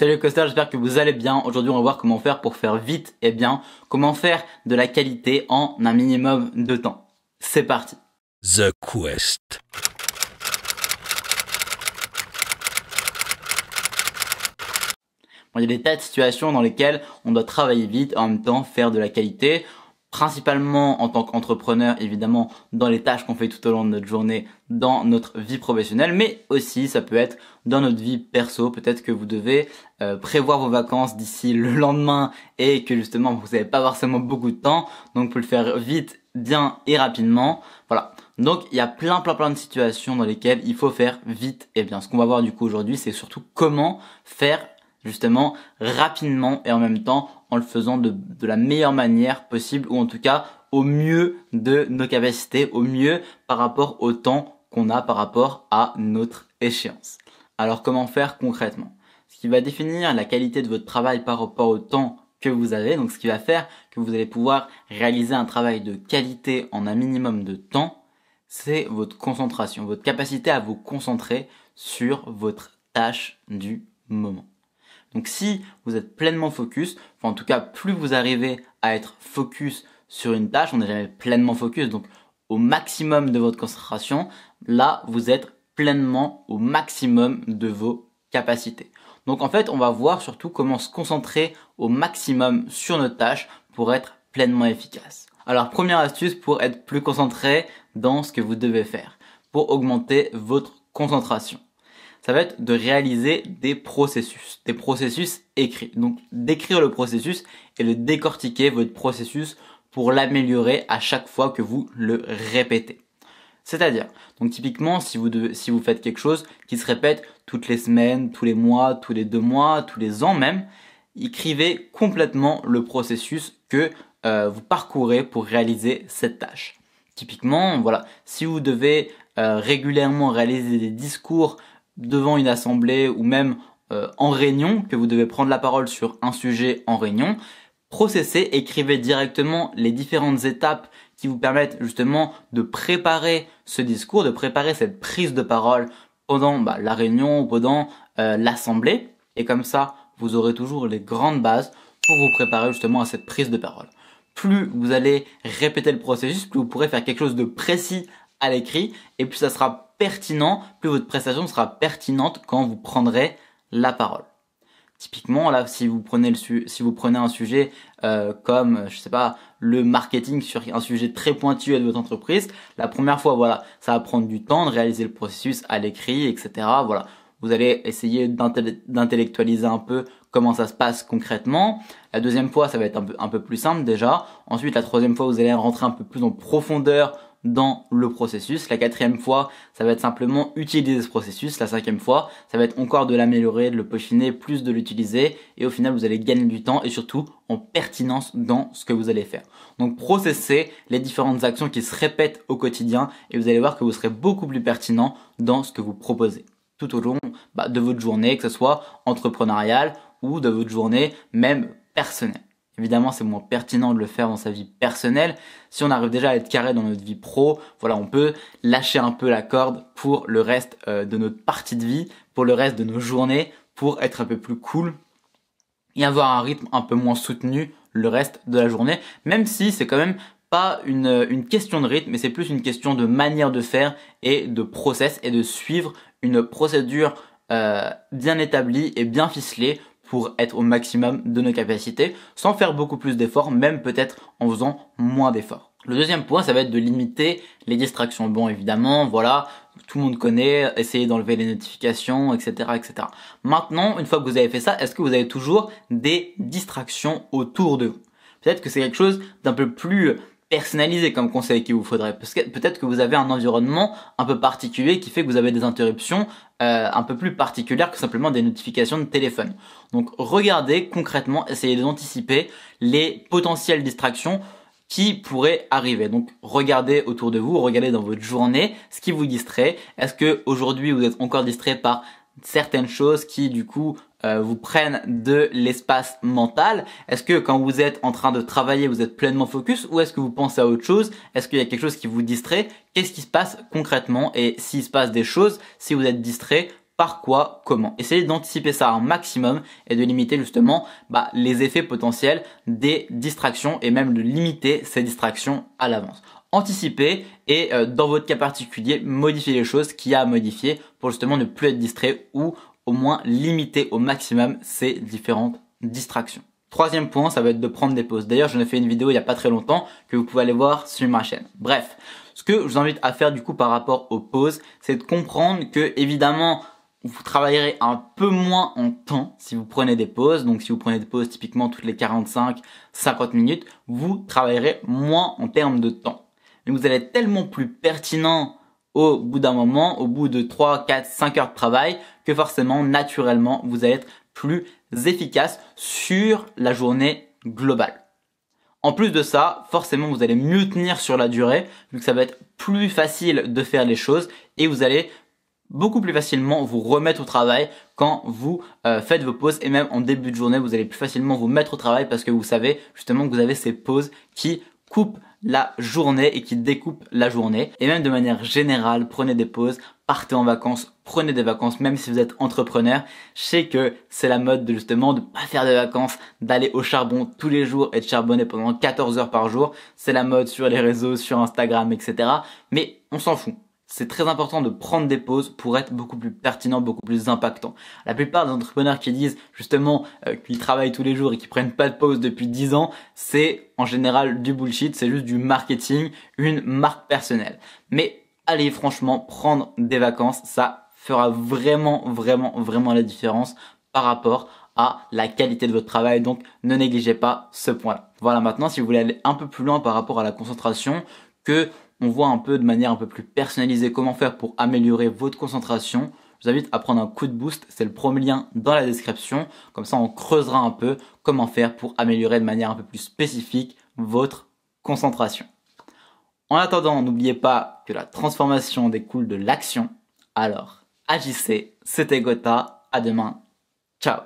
Salut Costa, j'espère que vous allez bien. Aujourd'hui, on va voir comment faire pour faire vite et bien, comment faire de la qualité en un minimum de temps. C'est parti. The Quest. Bon, il y a des tas de situations dans lesquelles on doit travailler vite et en même temps faire de la qualité. Principalement en tant qu'entrepreneur, évidemment, dans les tâches qu'on fait tout au long de notre journée, dans notre vie professionnelle, mais aussi ça peut être dans notre vie perso. Peut-être que vous devez prévoir vos vacances d'ici le lendemain et que justement vous n'avez pas forcément beaucoup de temps, donc pour le faire vite, bien et rapidement. Voilà. Donc il y a plein de situations dans lesquelles il faut faire vite et bien. Ce qu'on va voir du coup aujourd'hui, c'est surtout comment faire justement rapidement et en même temps en le faisant de la meilleure manière possible, ou en tout cas au mieux de nos capacités, au mieux par rapport au temps qu'on a par rapport à notre échéance. Alors comment faire concrètement? Ce qui va définir la qualité de votre travail par rapport au temps que vous avez, donc ce qui va faire que vous allez pouvoir réaliser un travail de qualité en un minimum de temps, c'est votre concentration, votre capacité à vous concentrer sur votre tâche du moment. Donc si vous êtes pleinement focus, enfin en tout cas plus vous arrivez à être focus sur une tâche, on n'est jamais pleinement focus, donc au maximum de votre concentration, là vous êtes pleinement au maximum de vos capacités. Donc en fait on va voir surtout comment se concentrer au maximum sur notre tâche pour être pleinement efficace. Alors première astuce pour être plus concentré dans ce que vous devez faire, pour augmenter votre concentration. Ça va être de réaliser des processus écrits. Donc d'écrire le processus et de décortiquer votre processus pour l'améliorer à chaque fois que vous le répétez. C'est-à-dire, donc typiquement si vous faites quelque chose qui se répète toutes les semaines, tous les mois, tous les 2 mois, tous les ans même, écrivez complètement le processus que vous parcourez pour réaliser cette tâche. Typiquement, voilà, si vous devez régulièrement réaliser des discours devant une assemblée ou même en réunion, que vous devez prendre la parole sur un sujet en réunion, processez, écrivez directement les différentes étapes qui vous permettent justement de préparer ce discours, de préparer cette prise de parole pendant la réunion ou pendant l'assemblée. Et comme ça, vous aurez toujours les grandes bases pour vous préparer justement à cette prise de parole. Plus vous allez répéter le processus, plus vous pourrez faire quelque chose de précis à l'écrit et plus ça sera pertinent, plus votre prestation sera pertinente quand vous prendrez la parole. Typiquement là, si vous prenez un sujet comme je sais pas, le marketing sur un sujet très pointu de votre entreprise, la première fois voilà, ça va prendre du temps de réaliser le processus à l'écrit, etc. Voilà, vous allez essayer d'intellectualiser un peu comment ça se passe concrètement. La deuxième fois, ça va être un peu plus simple déjà. Ensuite, la troisième fois, vous allez rentrer un peu plus en profondeur dans le processus. La quatrième fois, ça va être simplement utiliser ce processus. La cinquième fois, ça va être encore de l'améliorer, de le peaufiner, plus de l'utiliser. Et au final, vous allez gagner du temps et surtout en pertinence dans ce que vous allez faire. Donc, processez les différentes actions qui se répètent au quotidien et vous allez voir que vous serez beaucoup plus pertinent dans ce que vous proposez tout au long de votre journée, que ce soit entrepreneuriale ou de votre journée même personnelle. Évidemment, c'est moins pertinent de le faire dans sa vie personnelle. Si on arrive déjà à être carré dans notre vie pro, voilà, on peut lâcher un peu la corde pour le reste de notre partie de vie, pour le reste de nos journées, pour être un peu plus cool et avoir un rythme un peu moins soutenu le reste de la journée, même si c'est quand même pas une question de rythme, mais c'est plus une question de manière de faire et de process et de suivre une procédure bien établie et bien ficelée pour être au maximum de nos capacités, sans faire beaucoup plus d'efforts, même peut-être en faisant moins d'efforts. Le deuxième point, ça va être de limiter les distractions. Bon, évidemment, voilà, tout le monde connaît, essayer d'enlever les notifications, etc., etc. Maintenant, une fois que vous avez fait ça, est-ce que vous avez toujours des distractions autour de vous? Peut-être que c'est quelque chose d'un peu plus personnalisé comme conseil qu'il vous faudrait. Parce que peut-être que vous avez un environnement un peu particulier qui fait que vous avez des interruptions un peu plus particulières que simplement des notifications de téléphone. Donc regardez concrètement, essayez d'anticiper les potentielles distractions qui pourraient arriver. Donc regardez autour de vous, regardez dans votre journée ce qui vous distrait. Est-ce que aujourd'hui vous êtes encore distrait par certaines choses qui du coup vous prennent de l'espace mental? Est-ce que quand vous êtes en train de travailler, vous êtes pleinement focus, ou est-ce que vous pensez à autre chose? Est-ce qu'il y a quelque chose qui vous distrait? Qu'est-ce qui se passe concrètement? Et s'il se passe des choses, si vous êtes distrait, par quoi, comment. Essayez d'anticiper ça un maximum et de limiter justement les effets potentiels des distractions et même de limiter ces distractions à l'avance. Anticipez et dans votre cas particulier, modifiez les choses qu'il y a à modifier pour justement ne plus être distrait ou au moins limiter au maximum ces différentes distractions. Troisième point, ça va être de prendre des pauses. D'ailleurs, j'en ai fait une vidéo il n'y a pas très longtemps que vous pouvez aller voir sur ma chaîne. Bref, ce que je vous invite à faire du coup par rapport aux pauses, c'est de comprendre que évidemment, vous travaillerez un peu moins en temps si vous prenez des pauses. Donc si vous prenez des pauses typiquement toutes les 45-50 minutes, vous travaillerez moins en termes de temps. Mais vous allez être tellement plus pertinent au bout d'un moment, au bout de 3, 4, 5 heures de travail, que forcément, naturellement, vous allez être plus efficace sur la journée globale. En plus de ça, forcément, vous allez mieux tenir sur la durée, vu que ça va être plus facile de faire les choses et vous allez beaucoup plus facilement vous remettre au travail quand vous faites vos pauses et même en début de journée, vous allez plus facilement vous mettre au travail parce que vous savez justement que vous avez ces pauses qui coupent la journée et qui découpent la journée. Et même de manière générale, prenez des pauses, partez en vacances, prenez des vacances, même si vous êtes entrepreneur. Je sais que c'est la mode de justement de pas faire de vacances, d'aller au charbon tous les jours et de charbonner pendant 14 heures par jour. C'est la mode sur les réseaux, sur Instagram, etc. Mais on s'en fout. C'est très important de prendre des pauses pour être beaucoup plus pertinent, beaucoup plus impactant. La plupart des entrepreneurs qui disent justement qu'ils travaillent tous les jours et qui prennent pas de pause depuis 10 ans, c'est en général du bullshit, c'est juste du marketing, une marque personnelle. Mais allez franchement prendre des vacances, ça fera vraiment la différence par rapport à la qualité de votre travail. Donc ne négligez pas ce point-là. Voilà, maintenant si vous voulez aller un peu plus loin par rapport à la concentration, que on voit un peu de manière un peu plus personnalisée comment faire pour améliorer votre concentration, je vous invite à prendre un coup de boost, c'est le premier lien dans la description, comme ça on creusera un peu comment faire pour améliorer de manière un peu plus spécifique votre concentration. En attendant, n'oubliez pas que la transformation découle de l'action, alors agissez, c'était Gotha, à demain, ciao.